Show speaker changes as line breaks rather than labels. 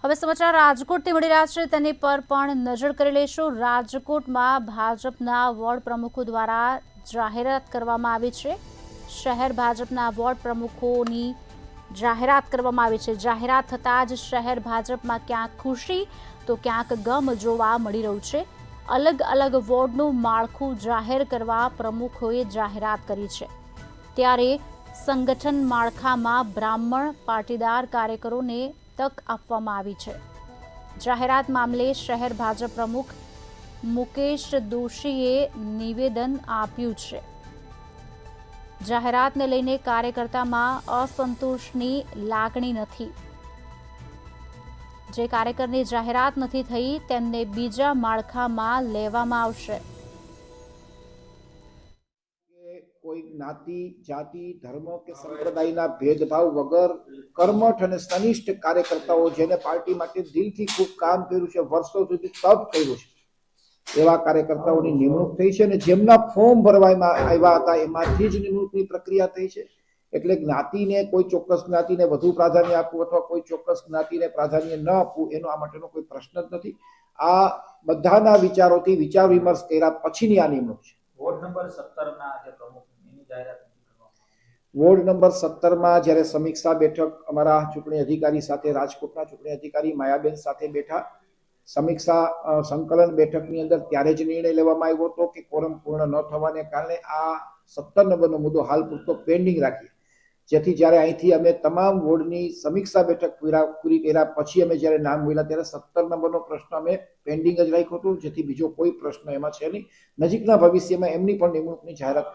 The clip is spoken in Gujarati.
હવે સમાચાર રાજકોટથી મળી રહ્યા છે, તેની પર પણ નજર કરી લઈશું। રાજકોટમાં ભાજપના વોર્ડ પ્રમુખો દ્વારા જાહેરાત કરવામાં આવી છે। શહેર ભાજપના વોર્ડ પ્રમુખોની જાહેરાત કરવામાં આવી છે। જાહેરાત થતાં જ શહેર ભાજપમાં ક્યાંક ખુશી તો ક્યાંક ગમ જોવા મળી રહ્યું છે। અલગ અલગ વોર્ડનું માળખું જાહેર કરવા પ્રમુખોએ જાહેરાત કરી છે। ત્યારે સંગઠન માળખામાં બ્રાહ્મણ પાટીદાર કાર્યકરોને તક આપવામાં આવી છે। જાહેરાત મામલે શહેર ભાજપ પ્રમુખ મુકેશ દોશીએ નિવેદન આપ્યું છે। જાહેરાતને લઈને કાર્યકર્તામાં અસંતોષની લાગણી નથી। જે કાર્યકરની જાહેરાત નથી થઈ તેમને બીજા માળખામાં લેવામાં આવશે।
કોઈ જ્ઞાતિ જાતિ ધર્મ કે સંપ્રદાયના ભેદભાવ વગર કર્મઠ અને સનિષ્ઠ કાર્યકર્તાઓ જેને પાર્ટી માટે દિલથી ખૂબ કામ કર્યું છે, વર્ષો સુધી તપ કર્યું છે, એવા કાર્યકર્તાઓની નિમણૂક થઈ છે અને જેમના ફોર્મ ભરવામાં આવ્યા હતા એમાંથી જ નિમણૂકની પ્રક્રિયા થઈ છે। એટલે જ્ઞાતિને કોઈ ચોક્કસ જ્ઞાતિને વધુ પ્રાધાન્ય આપવું અથવા કોઈ ચોક્કસ જ્ઞાતિને પ્રાધાન્ય ન આપવું એનો આ માટેનો કોઈ પ્રશ્ન જ નથી। આ બધાના વિચારોથી વિચાર વિમર્શ કર્યા પછીની આ નિમણૂક છે।
વોર્ડ નંબર 17 જે પ્રમુખ
વોર્ડ નંબર 17 જ્યારે સમીક્ષા બેઠક અમારા ચૂંટણી અધિકારી સાથે રાજકોટના ચૂંટણી અધિકારી માયાબેન સાથે બેઠા। સમીક્ષા સંકલન બેઠકની અંદર ત્યારે જ નિર્ણય લેવામાં આવ્યો હતો કે કોરમ પૂર્ણ ન થવાને કારણે આ 17 નંબરનો મુદ્દો હાલ પૂરતો પેન્ડિંગ રાખીએ, જેથી જ્યારે અહીંથી અમે તમામ વોર્ડની સમીક્ષા બેઠક પૂરી કર્યા પછી અમે જ્યારે નામ મળ્યા ત્યારે 17 નંબરનો પ્રશ્ન અમે પેન્ડિંગ જ રાખ્યો હતો, જેથી બીજો કોઈ પ્રશ્ન એમાં છે નહીં। નજીકના ભવિષ્યમાં એમની પણ નિમણૂકની જાહેરાત